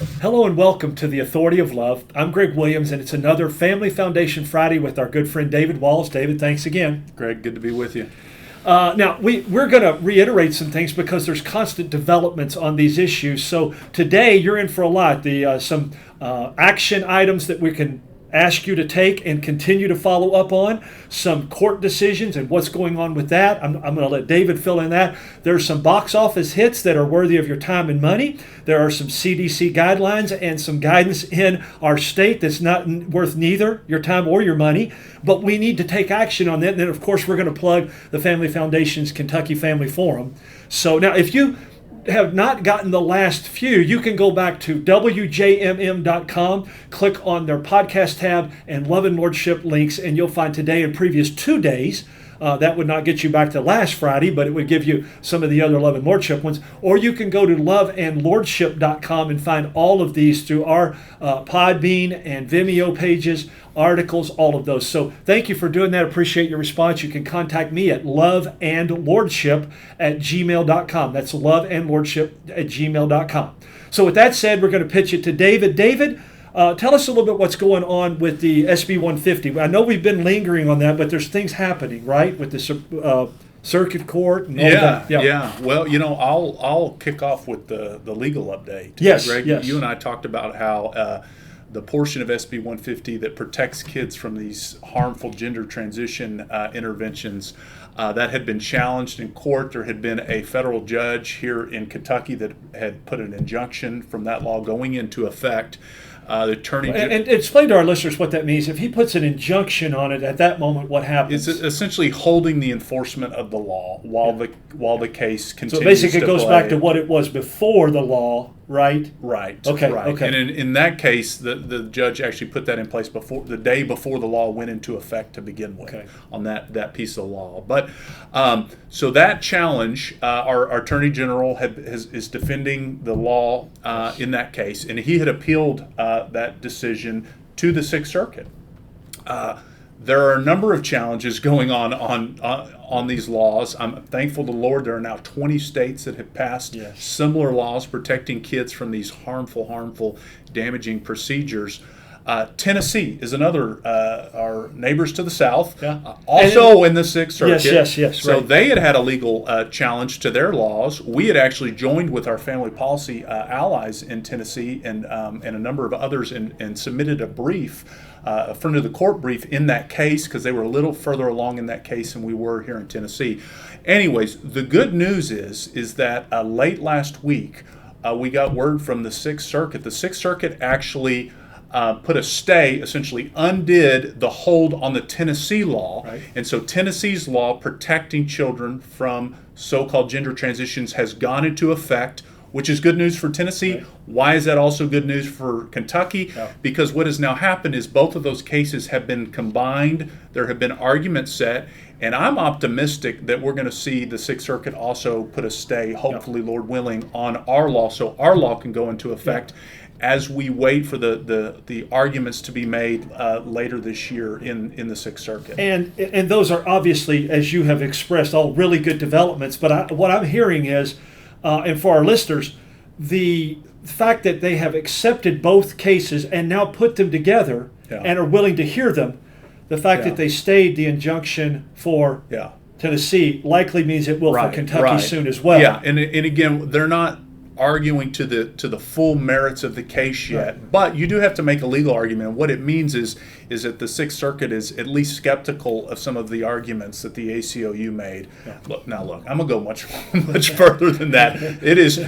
Hello and welcome to the Authority of Love. I'm Greg Williams, and it's another Family Foundation Friday with our good friend David Walls. David, thanks again. Greg, good to be with you. Now, we're going to reiterate some things because there's constant developments on these issues. So today you're in for a lot. Some action items that we can ask you to take and continue to follow up on, some court decisions and what's going on with that. I'm going to let David fill in that. There's some box office hits that are worthy of your time and money. There are some CDC guidelines and some guidance in our state that's not worth neither your time or your money, but we need to take action on that. And then, of course, we're going to plug the Family Foundation's Kentucky Family Forum. So now, if you have not gotten the last few, you can go back to wjmm.com, click on their podcast tab and Love and Lordship links, and you'll find today and previous 2 days. That would not get you back to last Friday, but it would give you some of the other Love and Lordship ones. Or you can go to loveandlordship.com and find all of these through our Podbean and Vimeo pages, articles, all of those. So thank you for doing that. Appreciate your response. You can contact me at loveandlordship@gmail.com. That's loveandlordship@gmail.com. So with that said, we're going to pitch it to David. David, tell us a little bit what's going on with the SB 150. I know we've been lingering on that, but there's things happening, right, with the circuit court and all that. Yeah. Well, I'll kick off with the legal update. Yes, Greg, yes. You and I talked about how the portion of SB 150 that protects kids from these harmful gender transition interventions that had been challenged in court. There had been a federal judge here in Kentucky that had put an injunction from that law going into effect. The attorney and explain to our listeners what that means. If he puts an injunction on it, at that moment, what happens? It's essentially holding the enforcement of the law while the case continues. So basically, it goes play. back to what it was before the law, right? Right. Okay. Right. Okay. And in that case, the judge actually put that in place the day before the law went into effect to begin with. Okay. On that piece of law. But so that challenge, our Attorney General is defending the law in that case, and he had appealed that decision to the Sixth Circuit. There are a number of challenges going on these laws. I'm thankful to the Lord there are now 20 states that have passed similar laws protecting kids from these harmful, damaging procedures. Tennessee is another, our neighbors to the south, also in the Sixth Circuit. Yes. So right. they had a legal challenge to their laws. We had actually joined with our family policy allies in Tennessee and a number of others and submitted a brief, a front of the court brief in that case because they were a little further along in that case than we were here in Tennessee. Anyways, the good news is that late last week we got word from the Sixth Circuit. The Sixth Circuit actually put a stay, essentially undid the hold on the Tennessee law. Right. And so Tennessee's law protecting children from so-called gender transitions has gone into effect, which is good news for Tennessee. Right. Why is that also good news for Kentucky? Yeah. Because what has now happened is both of those cases have been combined. There have been arguments set. And I'm optimistic that we're going to see the Sixth Circuit also put a stay, hopefully, Lord willing, on our law so our law can go into effect. As we wait for the arguments to be made later this year in the Sixth Circuit. And those are obviously, as you have expressed, all really good developments. But what I'm hearing is, and for our listeners, the fact that they have accepted both cases and now put them together and are willing to hear them, the fact that they stayed the injunction for Tennessee likely means it will for Kentucky soon as well. Yeah, and again, they're not arguing to the full merits of the case yet, but you do have to make a legal argument. And what it means is that the Sixth Circuit is at least skeptical of some of the arguments that the ACLU made. Look, I'm gonna go much further than that. It is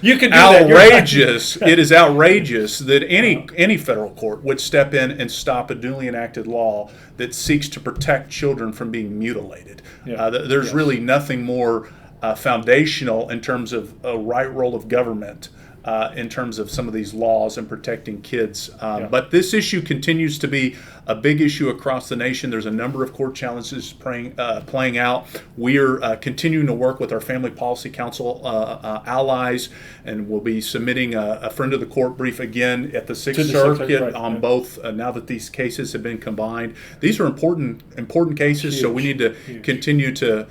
You can do outrageous. That. It is outrageous that any federal court would step in and stop a duly enacted law that seeks to protect children from being mutilated. There's really nothing more foundational in terms of a right role of government in terms of some of these laws and protecting kids. But this issue continues to be a big issue across the nation. There's a number of court challenges playing out. We are continuing to work with our Family Policy Council allies, and we'll be submitting a friend of the court brief again at the Sixth Circuit on both now that these cases have been combined. These are important cases, so we need to continue to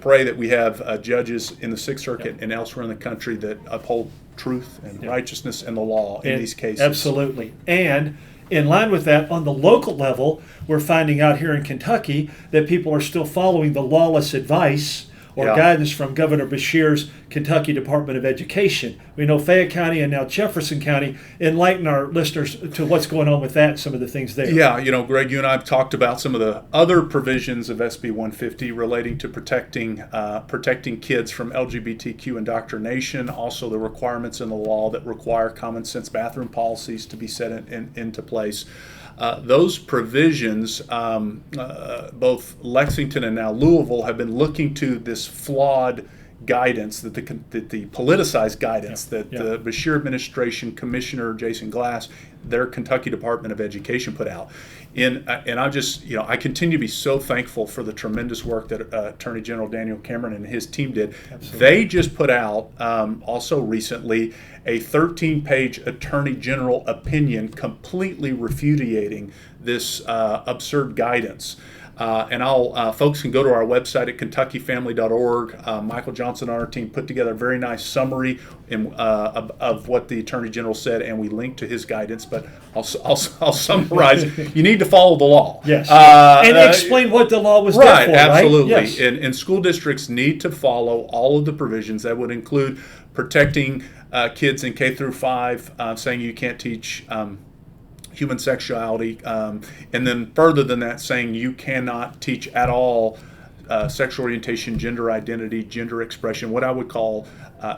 pray that we have judges in the Sixth Circuit and elsewhere in the country that uphold truth and righteousness and the law in these cases. Absolutely. And in line with that, on the local level, we're finding out here in Kentucky that people are still following the lawless advice or guidance from Governor Beshear's Kentucky Department of Education. We know Fayette County and now Jefferson County. Enlighten our listeners to what's going on with that and some of the things there. Yeah, Greg, you and I have talked about some of the other provisions of SB 150 relating to protecting kids from LGBTQ indoctrination, also the requirements in the law that require common sense bathroom policies to be set into place. Those provisions, both Lexington and now Louisville, have been looking to this flawed guidance, that the politicized guidance that the Beshear administration, Commissioner Jason Glass, their Kentucky Department of Education put out. And I continue to be so thankful for the tremendous work that Attorney General Daniel Cameron and his team did. Absolutely. They just put out, also recently, a 13-page Attorney General opinion completely refuting this absurd guidance. And folks can go to our website at kentuckyfamily.org. Michael Johnson and our team put together a very nice summary of what the Attorney General said, and we link to his guidance. But I'll summarize. You need to follow the law. Yes. And explain what the law was there for, absolutely. Right? Yes. And school districts need to follow all of the provisions. That would include protecting kids in K through 5, saying you can't teach human sexuality, and then further than that, saying you cannot teach at all sexual orientation, gender identity, gender expression, what I would call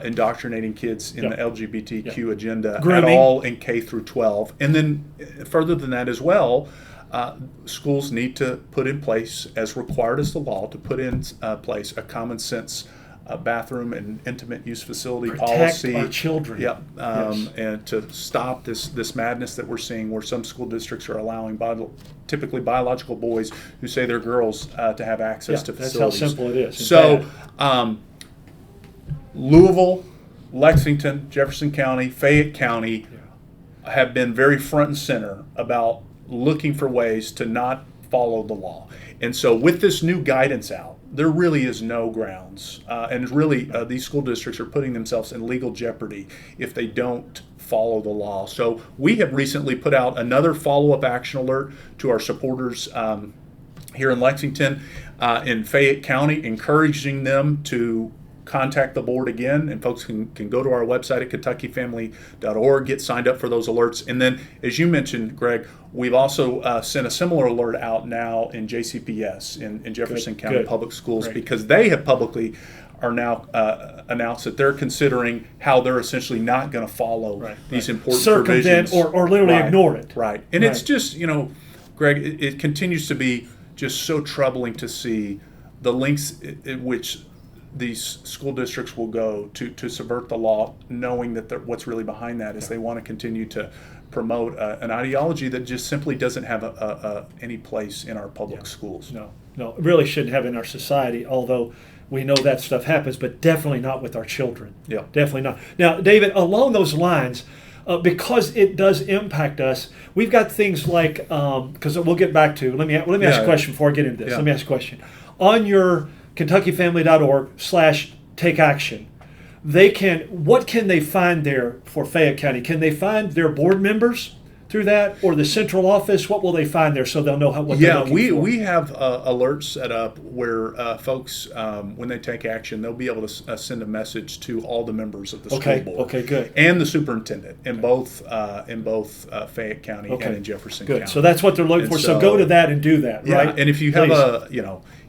indoctrinating kids in the LGBTQ agenda Grooming. At all in K through 12. And then further than that as well, schools need to put in place, as required as the law, to put in place a common sense bathroom and intimate use facility policy. Protect our children. Yep. And to stop this madness that we're seeing, where some school districts are allowing typically biological boys who say they're girls to have access to facilities. That's how simple it is. So Louisville, Lexington, Jefferson County, Fayette County have been very front and center about looking for ways to not follow the law. And so with this new guidance out, there really is no grounds. And really, these school districts are putting themselves in legal jeopardy if they don't follow the law. So we have recently put out another follow-up action alert to our supporters here in Lexington, in Fayette County, encouraging them to contact the board again, and folks can go to our website at kentuckyfamily.org, get signed up for those alerts. And then, as you mentioned, Greg, we've also sent a similar alert out now in JCPS, in Jefferson County Public Schools, because they have publicly are now announced that they're considering how they're essentially not going to follow these important provisions. or literally ignore it. Right. And it's just, Greg, it continues to be just so troubling to see the lengths in which these school districts will go to subvert the law, knowing that what's really behind that is they want to continue to promote an ideology that just simply doesn't have any place in our public schools. No, it really shouldn't have in our society, although we know that stuff happens, but definitely not with our children. Yeah. Definitely not. Now, David, along those lines, because it does impact us, we've got things like, because we'll get back to, let me ask a question before I get into this. Let me ask a question. On your kentuckyfamily.org/take action, what can they find there for Fayette County? Can they find their board members through that, or the central office? What will they find there so they'll know what they're looking for? We have alerts set up where folks, when they take action, they'll be able to send a message to all the members of the school board. Okay, good. And the superintendent in both Fayette County and in Jefferson County. So that's what they're looking for. So go to that and do that, right? And if you have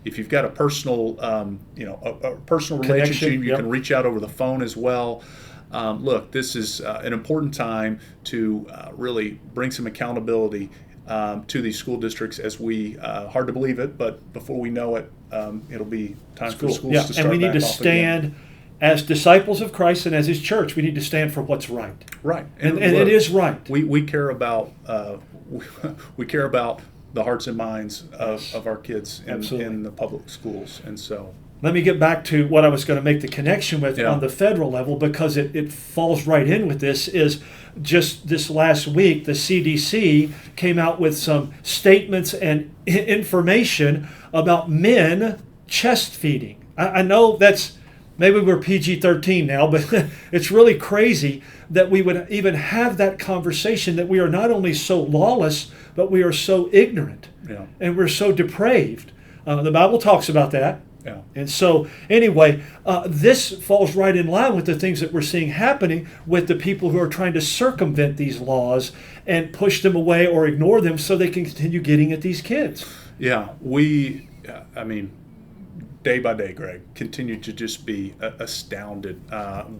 if you've got a personal, a personal relationship, you can reach out over the phone as well. Look, this is an important time to really bring some accountability to these school districts as we, hard to believe it, but before we know it, it'll be time for schools to start and we need back to off stand again. as disciples of Christ and as His church. We need to stand for what's right. Right. And look, it is right. We care about we care about the hearts and minds of our kids in the public schools, and so. Let me get back to what I was going to make the connection with on the federal level, because it falls right in with this. Is just this last week, the CDC came out with some statements and information about men chest feeding. I know that's Maybe we're PG-13 now, but it's really crazy that we would even have that conversation, that we are not only so lawless, but we are so ignorant, Yeah. and we're so depraved. The Bible talks about that. Yeah. And so, anyway, this falls right in line with the things that we're seeing happening with the people who are trying to circumvent these laws and push them away or ignore them so they can continue getting at these kids. Yeah, I mean, day by day, Greg, continue to just be astounded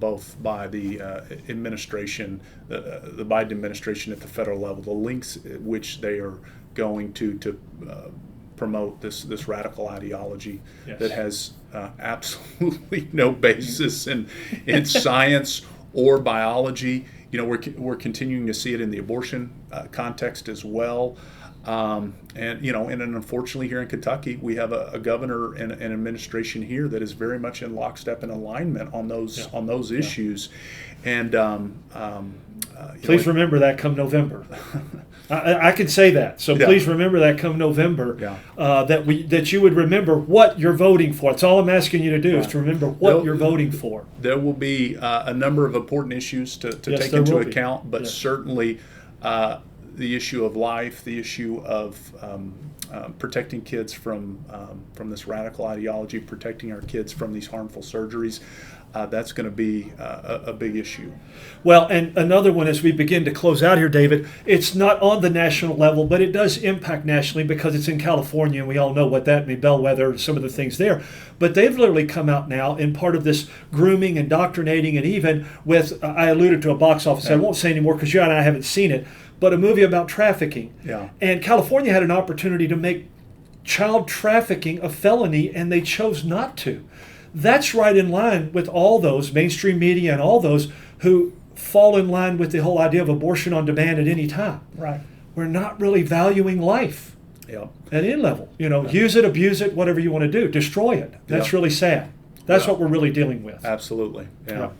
both by the administration, the Biden administration at the federal level, the lengths at which they are going to promote this radical ideology that has absolutely no basis in science or biology. You know, we're continuing to see it in the abortion context as well. And you know, and unfortunately here in Kentucky, we have a governor and an administration here that is very much in lockstep and alignment on those issues. And please remember that come November. I can say that. So please remember that come November. That you would remember what you're voting for. That's all I'm asking you to do is to remember what you're voting for. There will be a number of important issues to take into account, but certainly. The issue of life, the issue of protecting kids from this radical ideology, protecting our kids from these harmful surgeries, that's going to be a big issue. Well, and another one as we begin to close out here, David, it's not on the national level, but it does impact nationally because it's in California, and we all know what that means, bellwether, some of the things there. But they've literally come out now in part of this grooming, indoctrinating, and even with, I alluded to a box office, I won't say anymore because you and I haven't seen it, but a movie about trafficking. And California had an opportunity to make child trafficking a felony, and they chose not to. That's right in line with all those, mainstream media and all those who fall in line with the whole idea of abortion on demand at any time. Right. We're not really valuing life at any level. You know, use it, abuse it, whatever you want to do. Destroy it. That's really sad. That's what we're really dealing with. Absolutely. Yeah.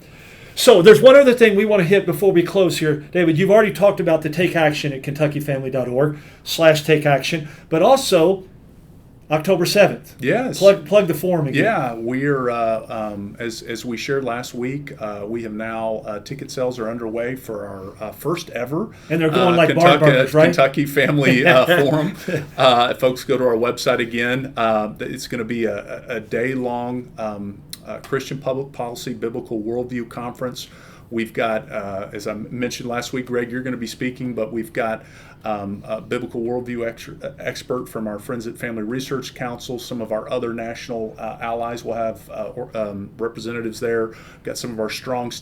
So there's one other thing we want to hit before we close here. David, you've already talked about the Take Action at KentuckyFamily.org/takeaction, but also October 7th. Yes. Plug the forum again. Yeah, we're, as we shared last week, we have now, ticket sales are underway for our first ever. And they're going like barbers, right? Kentucky Family Forum. Folks go to our website again. It's going to be a day-long Christian Public Policy Biblical Worldview Conference. We've got, as I mentioned last week, Greg, you're going to be speaking, but we've got a biblical worldview expert from our friends at Family Research Council. Some of our other national allies will have representatives there. We've got some of our strong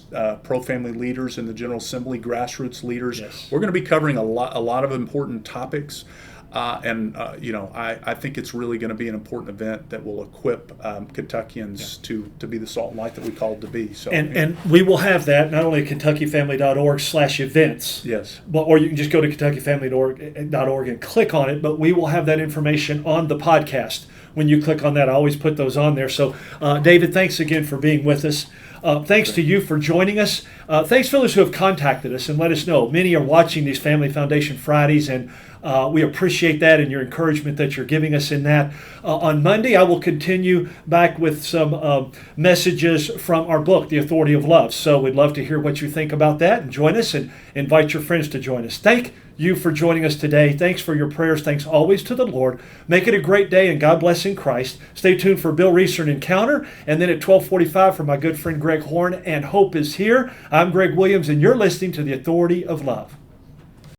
pro-family leaders in the General Assembly, grassroots leaders. We're going to be covering a lot of important topics. You know, I think it's really going to be an important event that will equip Kentuckians to be the salt and light that we called to be. So, and we will have that not only at KentuckyFamily.org/events, but or you can just go to KentuckyFamily.org and click on it. But we will have that information on the podcast. When you click on that, I always put those on there. So, David, thanks again for being with us. Thanks to you for joining us. Thanks for those who have contacted us and let us know. Many are watching these Family Foundation Fridays, and we appreciate that and your encouragement that you're giving us in that. On Monday, I will continue back with some messages from our book, The Authority of Love. So we'd love to hear what you think about that, and join us and invite your friends to join us. Thank you for joining us today. Thanks for your prayers. Thanks always to the Lord. Make it a great day, and God bless in Christ. Stay tuned for Bill Reeser and Encounter, and then at 12:45 for my good friend Greg Horn and Hope is Here. I'm Greg Williams, and you're listening to The Authority of Love.